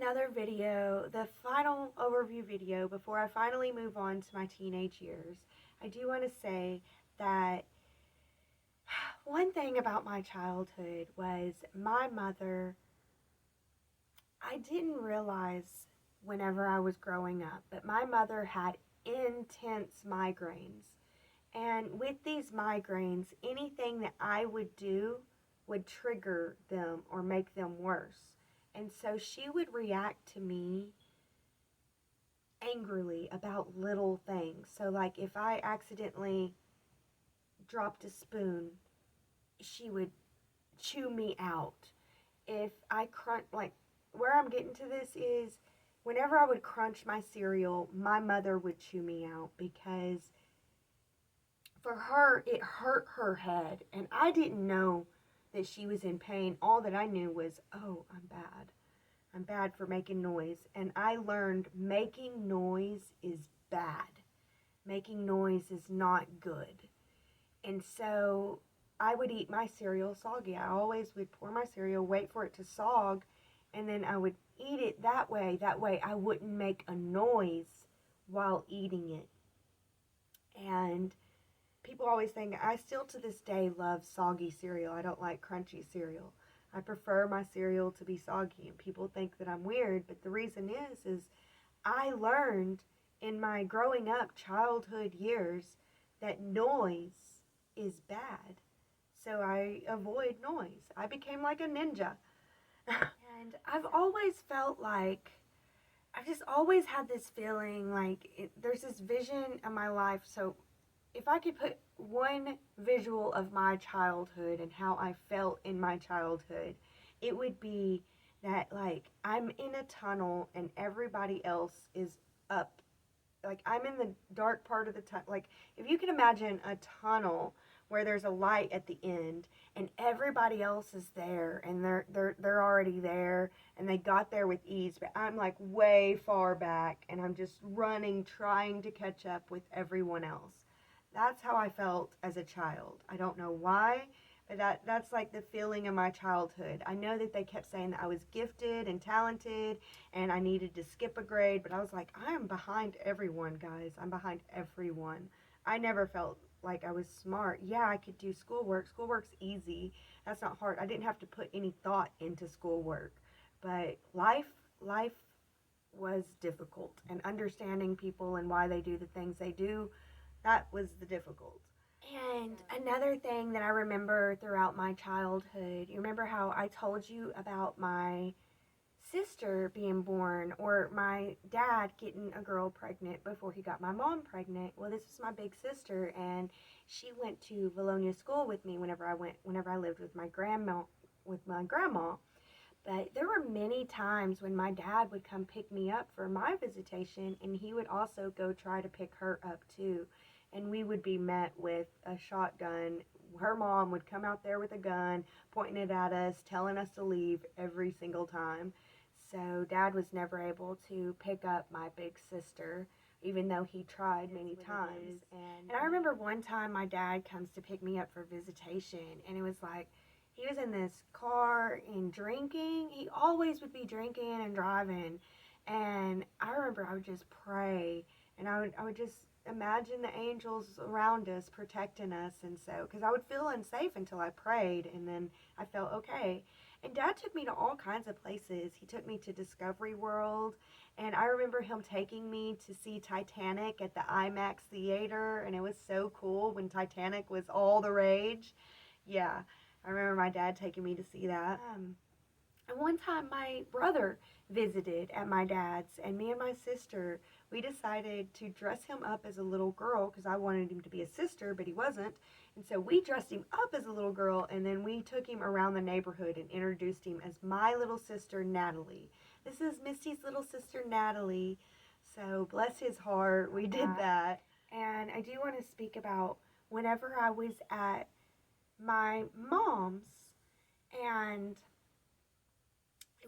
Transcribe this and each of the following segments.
another video, the final overview video before I finally move on to my teenage years. I do want to say that one thing about my childhood was my mother, I didn't realize whenever I was growing up, but my mother had intense migraines. And with these migraines, anything that I would do would trigger them or make them worse. And so she would react to me angrily about little things. So, like, if I accidentally dropped a spoon, she would chew me out. If I crunch, like, where I'm getting to this is whenever I would crunch my cereal, my mother would chew me out because for her, it hurt her head. And I didn't know that she was in pain. All that I knew was, oh, I'm bad. I'm bad for making noise. And I learned making noise is bad. Making noise is not good. And so I would eat my cereal soggy. I always would pour my cereal, wait for it to sog, and then I would eat it that way. That way I wouldn't make a noise while eating it. And people always think, I still to this day love soggy cereal. I don't like crunchy cereal. I prefer my cereal to be soggy, and people think that I'm weird, but the reason is I learned in my growing up childhood years that noise is bad. So I avoid noise. I became like a ninja. And I've always felt like, I've just always had this feeling like there's this vision of my life. So if I could put one visual of my childhood and how I felt in my childhood, it would be that, like, I'm in a tunnel and everybody else is up. Like, I'm in the dark part of the tunnel. Like, if you can imagine a tunnel where there's a light at the end and everybody else is there and they're already there and they got there with ease, but I'm like way far back and I'm just running trying to catch up with everyone else. That's how I felt as a child. I don't know why, but that's like the feeling of my childhood. I know that they kept saying that I was gifted and talented and I needed to skip a grade, but I was like, I am behind everyone, guys. I'm behind everyone. I never felt like I was smart. Yeah, I could do schoolwork. Schoolwork's easy. That's not hard. I didn't have to put any thought into schoolwork. But life was difficult, and understanding people and why they do the things they do, that was the difficult. And another thing that I remember throughout my childhood, you remember how I told you about my sister being born, or my dad getting a girl pregnant before he got my mom pregnant? Well, this was my big sister, and she went to Valonia school with me whenever I lived with my grandma. But there were many times when my dad would come pick me up for my visitation, and he would also go try to pick her up too. And we would be met with a shotgun. Her mom would come out there with a gun, pointing it at us, telling us to leave every single time. So Dad was never able to pick up my big sister, even though he tried many times. And I remember one time my dad comes to pick me up for visitation, and it was like, he was in this car and drinking. He always would be drinking and driving. And I remember I would just pray, and I would just imagine the angels around us protecting us. And so, because I would feel unsafe until I prayed, and then I felt okay. And Dad took me to all kinds of places. He took me to Discovery World, and I remember him taking me to see Titanic at the IMAX theater, and it was so cool when Titanic was all the rage. Yeah, I remember my dad taking me to see that. And one time my brother visited at my dad's, and me and my sister, we decided to dress him up as a little girl because I wanted him to be a sister, but he wasn't. And so we dressed him up as a little girl, and then we took him around the neighborhood and introduced him as my little sister, Natalie. This is Misty's little sister, Natalie. So bless his heart, we did that. And I do want to speak about whenever I was at my mom's, and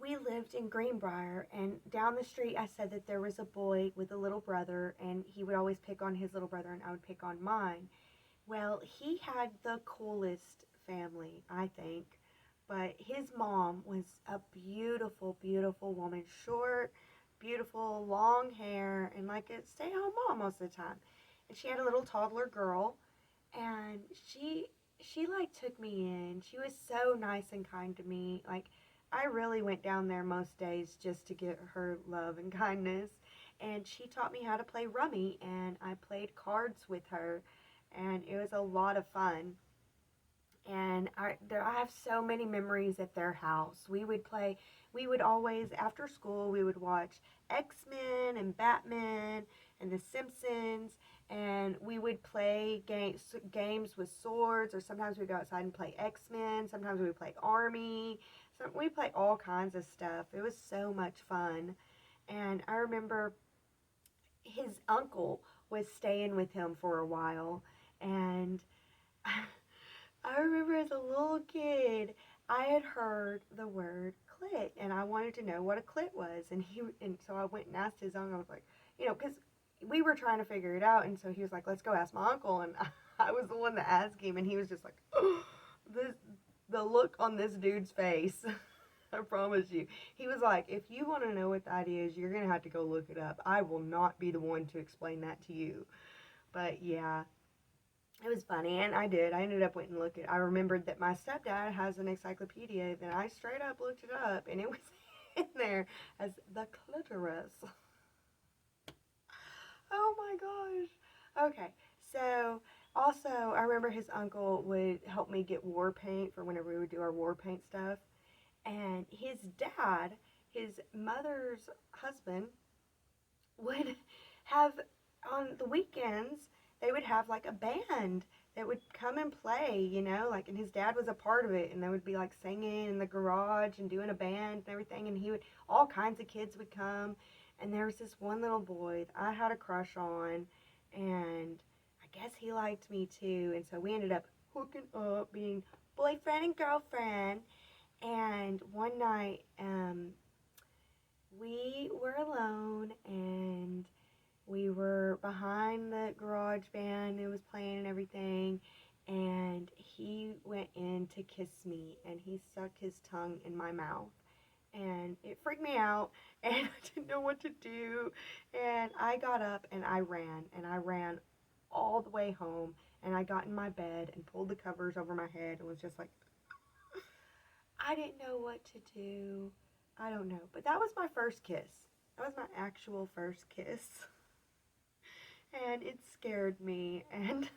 we lived in Greenbrier, and down the street I said that there was a boy with a little brother, and he would always pick on his little brother and I would pick on mine. Well, he had the coolest family, I think. But his mom was a beautiful, beautiful woman. Short, beautiful, long hair, and like a stay at home mom most of the time. And she had a little toddler girl, and she like took me in. She was so nice and kind to me. Like I really went down there most days just to get her love and kindness. And she taught me how to play rummy, and I played cards with her, and it was a lot of fun. And I have so many memories at their house. We would always, after school, we would watch X-Men and Batman and The Simpsons, and we would play games with swords, or sometimes we'd go outside and play X-Men, sometimes we would play Army, so we played all kinds of stuff. It was so much fun. And I remember his uncle was staying with him for a while, and I remember as a little kid, I had heard the word clit, and I wanted to know what a clit was. And so I went and asked his uncle. I was like, because we were trying to figure it out, and so he was like, "Let's go ask my uncle." And I was the one that asked him, and he was just like, "This, the look on this dude's face." I promise you. He was like, "If you want to know what that is, you're gonna have to go look it up. I will not be the one to explain that to you." But yeah, it was funny, and I did. I ended up went and looked at. I remembered that my stepdad has an encyclopedia. Then I straight up looked it up, and it was in there as the clitoris. Oh my gosh. Okay, so also I remember his uncle would help me get war paint for whenever we would do our war paint stuff, and his dad, his mother's husband, would have on the weekends they would have like a band that would come and play, like, and his dad was a part of it, and they would be like singing in the garage and doing a band and everything, and he would all kinds of kids would come, and there was this one little boy that I had a crush on, and I guess he liked me too, and so we ended up hooking up, being boyfriend and girlfriend. And one night we were alone, and we were behind the garage band. It was playing and everything. And he went in to kiss me, and he stuck his tongue in my mouth. And it freaked me out, and I didn't know what to do. And I got up and I ran, all the way home. And I got in my bed and pulled the covers over my head and was just like, I didn't know what to do. I don't know. But that was my first kiss. That was my actual first kiss. And it scared me. And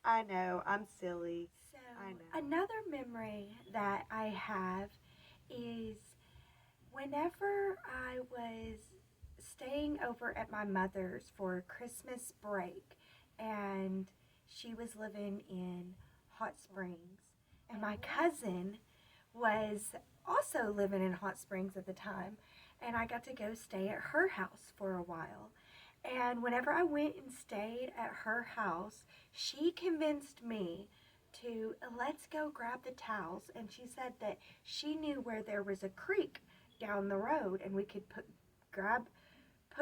I know, I'm silly. So, I know. another memory that I have is whenever I was staying over at my mother's for Christmas break, and she was living in Hot Springs, and my cousin was also living in Hot Springs at the time, and I got to go stay at her house for a while. And whenever I went and stayed at her house, she convinced me to let's go grab the towels, and she said that she knew where there was a creek down the road, and we could put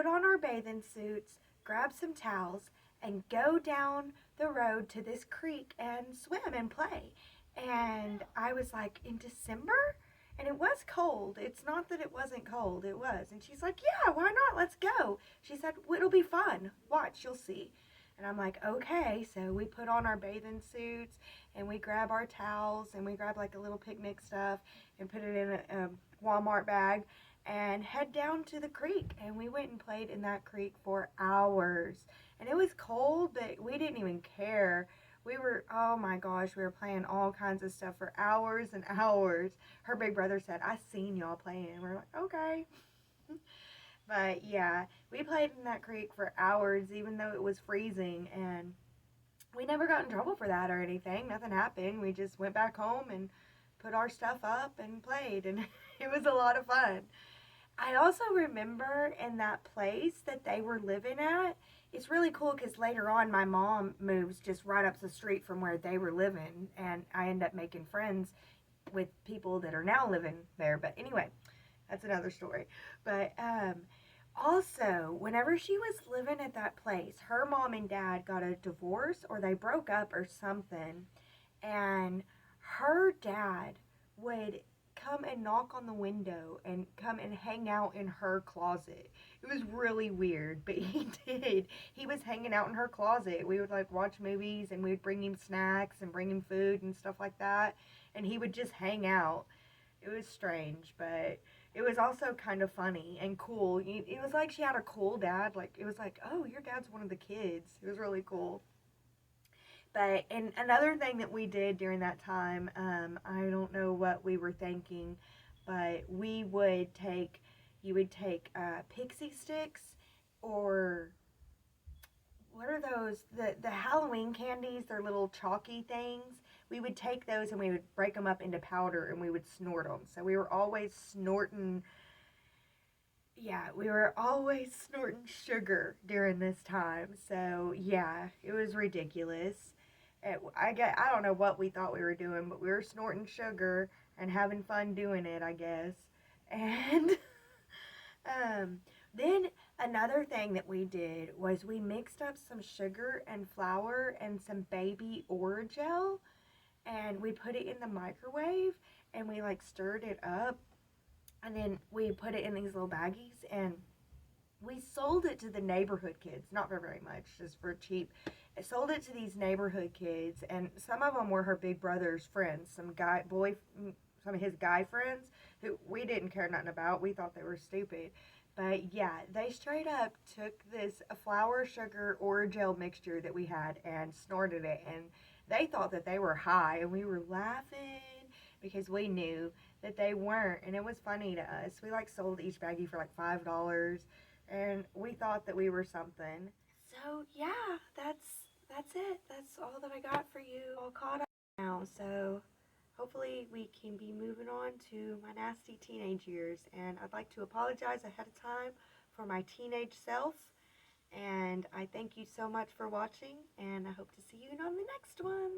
on our bathing suits, grab some towels, and go down the road to this creek and swim and play. And I was like, in December? And it was cold. It's not that it wasn't cold, it was. And she's like, yeah, why not? Let's go. She said, well, it'll be fun. Watch, you'll see. And I'm like, okay. So we put on our bathing suits, and we grab our towels, and we grab like a little picnic stuff and put it in a Walmart bag and head down to the creek. And we went and played in that creek for hours. And it was cold, but we didn't even care. We were, oh my gosh, we were playing all kinds of stuff for hours and hours. Her big brother said, I seen y'all playing. And we're like, okay. But yeah, we played in that creek for hours, even though it was freezing. And we never got in trouble for that or anything. Nothing happened. We just went back home and put our stuff up and played. And it was a lot of fun. I also remember in that place that they were living at, it's really cool because later on my mom moves just right up the street from where they were living, and I end up making friends with people that are now living there. But anyway, that's another story. But also, whenever she was living at that place, her mom and dad got a divorce, or they broke up or something, and her dad would come and knock on the window and come and hang out in her closet. It was really weird, but he did. He was hanging out in her closet. We would like watch movies and we would bring him snacks and bring him food and stuff like that. And he would just hang out. It was strange, but it was also kind of funny and cool. It was like she had a cool dad. Like, it was like, oh, your dad's one of the kids. It was really cool. But, and another thing that we did during that time, I don't know what we were thinking, but you would take pixie sticks, or what are those? The Halloween candies, they're little chalky things. We would take those and we would break them up into powder and we would snort them. So we were always snorting, yeah, we were always snorting sugar during this time. So yeah, it was ridiculous. I don't know what we thought we were doing, but we were snorting sugar and having fun doing it, I guess. And um, then another thing that we did was we mixed up some sugar and flour and some baby Orajel, and we put it in the microwave and we like stirred it up, and then we put it in these little baggies and we sold it to the neighborhood kids, not for very much, just for cheap. I sold it to these neighborhood kids, and some of them were her big brother's friends, some of his guy friends who we didn't care nothing about. We thought they were stupid. But yeah, they straight up took this flour, sugar, Orajel mixture that we had and snorted it, and they thought that they were high, and we were laughing because we knew that they weren't, and it was funny to us. We like sold each baggie for like $5, and we thought that we were something. So yeah, that's it. That's all that I got for you. All caught up now. So hopefully we can be moving on to my nasty teenage years. And I'd like to apologize ahead of time for my teenage self. And I thank you so much for watching, and I hope to see you on the next one.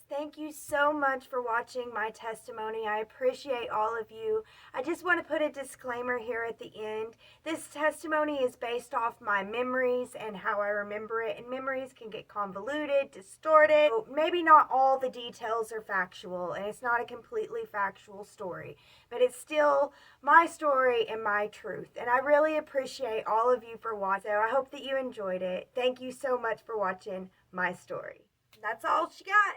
Thank you so much for watching my testimony. I appreciate all of you. I just want to put a disclaimer here at the end. This testimony is based off my memories and how I remember it, and memories can get convoluted, distorted. So maybe not all the details are factual, and it's not a completely factual story, but it's still my story and my truth. And I really appreciate all of you for watching. So I hope that you enjoyed it. Thank you so much for watching my story. That's all she got.